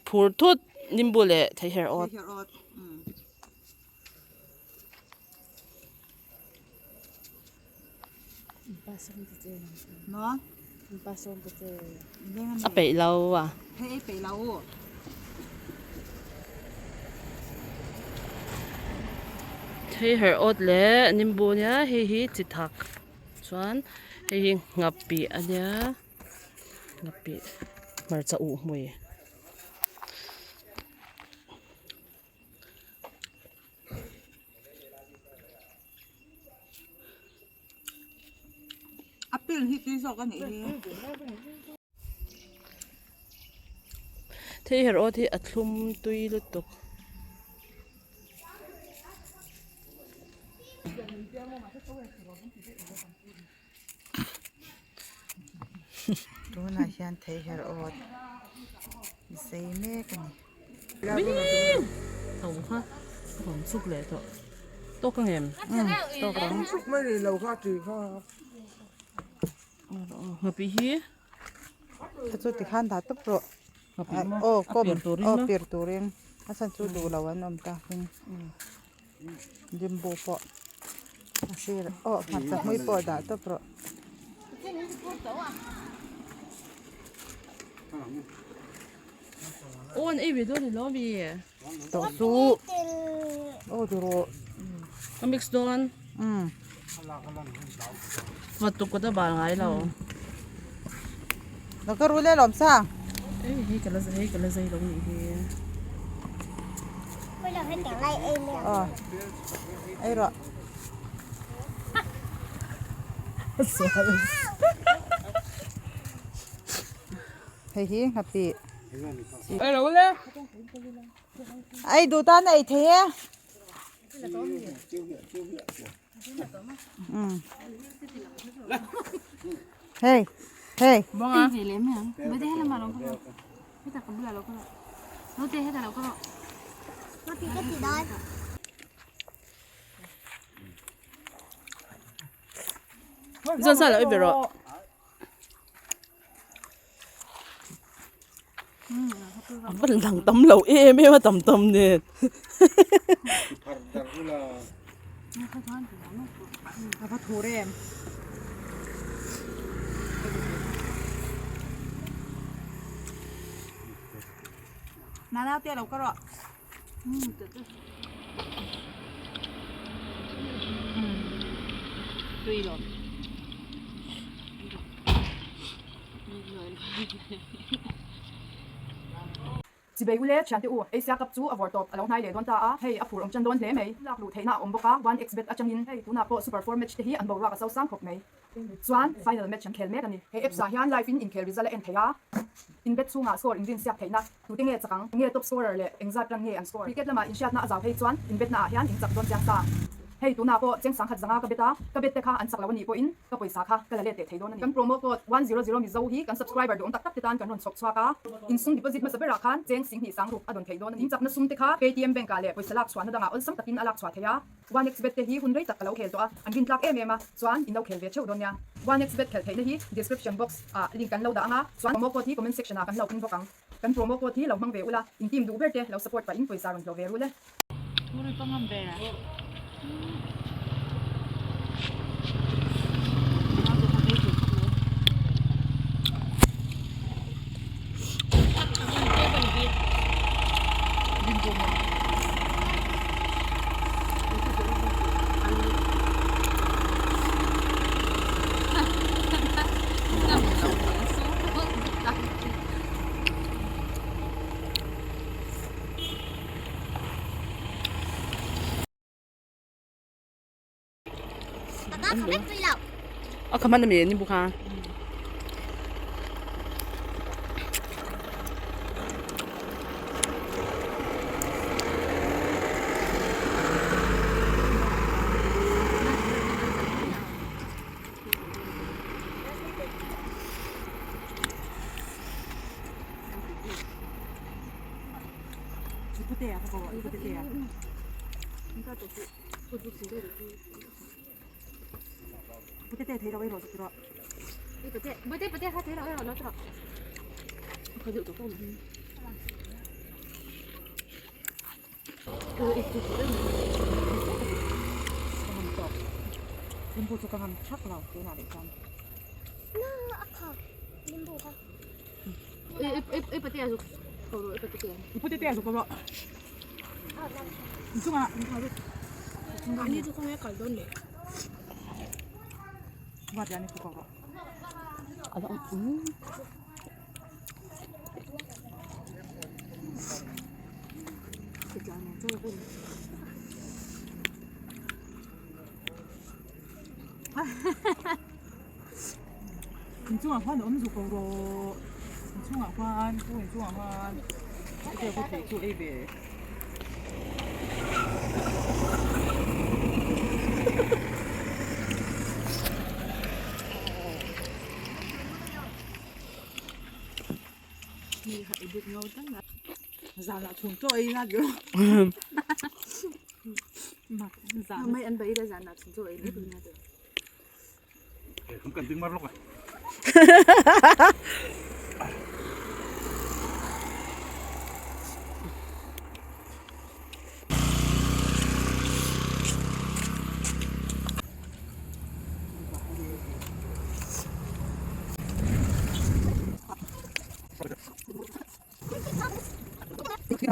phur thut nimbu le thei her ot nó a pe lâu à thấy phải lâu thei her ot le nimbu nia hi chi thak chuan hi ngapi ania ngapi mar cha u mui apple hi cái gì cái này thei her ot hi a thlum tui lutuk tôi nói hiện thấy hair oil dây mê cái này tàu ha còn xúc lệ thôi tốt con em tốt lắm xúc mấy thì lâu khác thì khác hợp ý hiถ้าจุดที่ขันถาตุบโรโอ้ก้มโอ้เปียร์ตัวเองถ้าฉันจุดดูแล้ววันน้ำตาขึ้นยิมโบปะเสียโอ้หันจากไม่ปอดาตุบโรโอ้นไอ้วิโดนี่ล้อบีต่อสู้โอ้ดูโรก็มิกซ์ดอนวัดตุกก็จะบางไงเราแล้วก็รู้เลยหลอมซ่าเอ้ยให้กันละใจลงนี่ไม่เราให้แต่งไรเองเนี่ยไอ้รอเฮ้ยฮัปปี้เอ้ยเราเลย ไอ้ดูตาไหนเทเฮ้ยเฮ้ยบ้างอ่ะสีเหลี่ยมเหรอไม่ได้ให้เรามาลงก็ไม่แต่กับเบื่อเราก็เราเตะให้แต่เราก็เราตีก็ตีได้จนสั่นแล้วไอ้เบรอมันหลังตำเหล่าไม่ว่าตำเนี่ยพระทูเรมน้าเตี้ยเราก็รอ对了。จีเบย์เล่ฉันที่อูเอเชียกับจูอวอร์ตอบอลองไฮเลดอนตาเฮ้ยอภูรองจันโดนเล่ไหมลักลูเทน่าอมบกะวันเอ็กซ์เบตอาจังยินเฮ้ยตูน่าโปซูเปอร์ฟอร์แมชที่อันบอกว่ากับเซาซังครบไหมส่วนไฟนอลแมชฉันเคลเมกันนี่เฮ้ยเอฟซาฮิอันไลฟ์อินเคลริซาเลเอ็นเทียอินเบตซูงาสกอร์อินวินเซียเทน่าตูติงเงจังเงท็อปสกอร์เลยเอ็งซับรังเงอันสกอร์พิกเก็ตละมาอินเชียน่าจะเฮ้ยส่วนอินเบตน่าฮิอันอินจับโดนเซียซ่าเฮ้ยตูน่าโปเจงสังขัดจังกะเบต้ากะเบตเตค่ะอันสักแล้ววันนี้โปอินกะปอยสาค่ะกะละเลเตะเทโดนนี่กันโปรโมโค้ด100มีเจ้าฮีกัน subscriber ดวงตักติดตามกันนนสกสวากะอินซุ่ม deposit มาสับเบราคันเจงสิงหีสังรูปอดนเทโดนอินจับนั่นซุ่มเตค่ะ PayTM แบงก์กาเล่ปอยสลักสวนดังอ่ะอันสัมตักินอลักสวาเทียวัน expect เตฮีหุ่นไรตักกะเราเขลตัวอันกินตักมาสวนอินเราเขลเวชเชอดนเนี่ยวัน expect เขลเทนี่ description box ลิงก์กันเราด่างอ่ะสวนโปรโมโค้ดที่ comment section กันเราพิมพ์บอกกันโปรโมโค้ดที่เรามังเวอุละอินทีมดูเบอร์เตเรา support ไปอินปอยสารุนเราเวรุเลยพูดต้องทำแบบเขาไม่คุยหรอกอ๋อคำมันจะมีนี่บุคคาพุทเตียเขาบอกพุทเตียพุทเตียเทเราไว้รอสักรอบไม่ได้ค่ะเทเราเราจะเขาอยู่ตรงต้น 림보 조금 한 탁라 되나 되잖아. 이쁘대야 줘. 거로 이쁘대. 이쁘대 때 저거. 이중아. 아니 조금 약간 넣네. 맞지 않니 그거. 아, 그게 아니야. 조금. 이중아 환 어느 쪽으로? 이중아 환, 또 이중아 환. 이제 그때 또 에베. Ni hãy được nhau tất cả. Giờ là chúng tôi ra được. Mặt giả. Mấy anh bấy đã dàn nào chúng tôi biết được nha được. Không cần tiếng mắt lúc à. Okay.